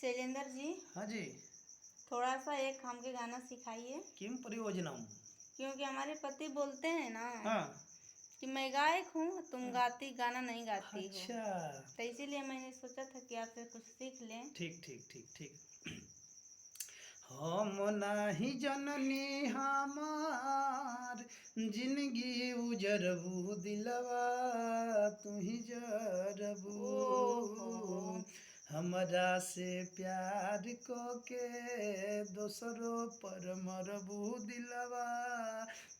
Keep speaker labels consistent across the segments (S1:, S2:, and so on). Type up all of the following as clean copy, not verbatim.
S1: शैलेंद्र जी,
S2: हाँ जी।
S1: थोड़ा सा एक हमके गाना सिखाइए।
S2: किम प्रयोजनम।
S1: क्योंकि हमारे पति बोलते हैं ना
S2: हाँ।
S1: कि मैं गायक हूँ, तुम गाती गाना नहीं गाती हो,
S2: अच्छा।
S1: तो इसीलिए मैंने सोचा था कि आपसे कुछ सीख लें।
S2: ठीक ठीक ठीक ठीक। हम नाही जननी हमार जिंदगी उजरबू दिलवा तू ही जरबू।
S1: ओहो,
S2: हमरा से प्यार को के दोसरों पर मरबू दिलवा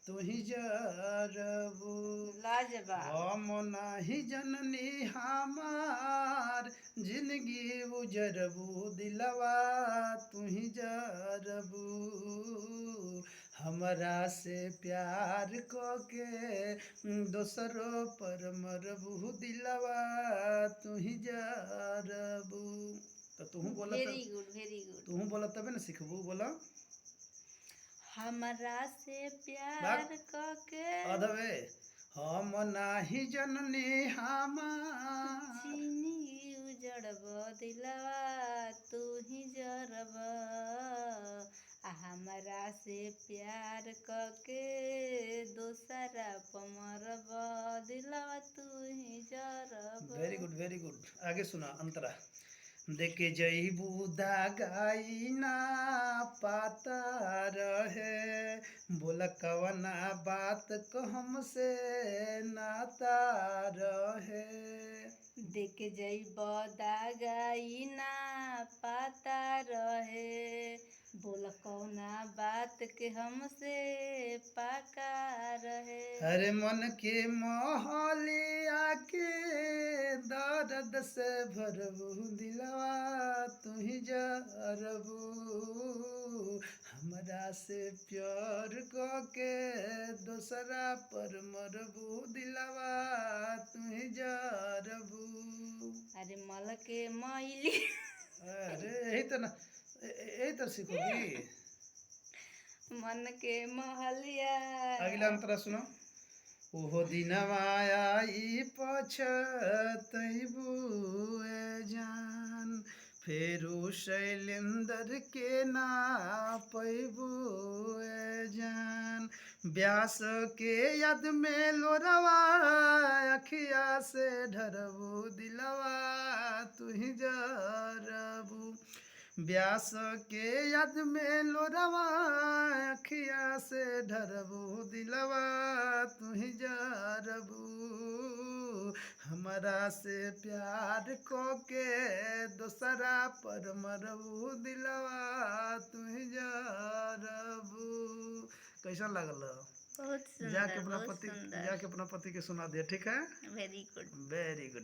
S2: तू ही जरबू।
S1: लाजवाब।
S2: हम नाही जननी हमार जिंदगी उजरबू दिलवा तू ही जरबू। हमरा से प्यार को के दोसरों पर मरबू दिलवा तू ही जरबू। तो तू बोला
S1: वेरी गुड, वेरी गुड।
S2: तू बोला तबे ना सीखबू। बोला
S1: हमरा से
S2: बात
S1: प्यार करके
S2: अधवे हम नाही जननी हमार।
S1: जिंदगी उजड़ब दिलवा तू ही जरब। हमरा से प्यार करके दोसरा पमरब दिलवा तू ही जरब।
S2: Very good very good. आगे सुना अंतरा। देखे जईबू दागाई ना पाता रहे बोला कवना बात को हमसे नाता रहे।
S1: देख जइब दागाई ना पाता रहे, बोल कौना बात के हमसे पाका रहे।
S2: अरे मन के मोहलिया के दर्द से भरबू दिलवा तू ही जरबू। हमरा से प्यार को के दोसरा पर मरबू दिलवा तू ही जरबू।
S1: अरे मल के मैली
S2: अरे यही तो ना, यही तो सीखोगी।
S1: मन के महलिया।
S2: अगला अंतरा सुनो। ओहो दिनवा आई पछतैबू ए जान फेरू शैलेंद्र के ना पैबू ए जान। ब्यास के याद में लोरवा अखिया से ढरबू दिलवा तू ही जरबू। ब्यास के याद में लोरवा अखिया से ढरबू दिलवा तू ही जरबू। हमरा से प्यार को के दोसरा पर मरबू दिलवा तू ही जरबू। कैसा लगल?
S1: बहुत सुंदर, बहुत सुंदर।
S2: जाके अपना पति के सुना दे। ठीक है,
S1: वेरी गुड।
S2: Very good.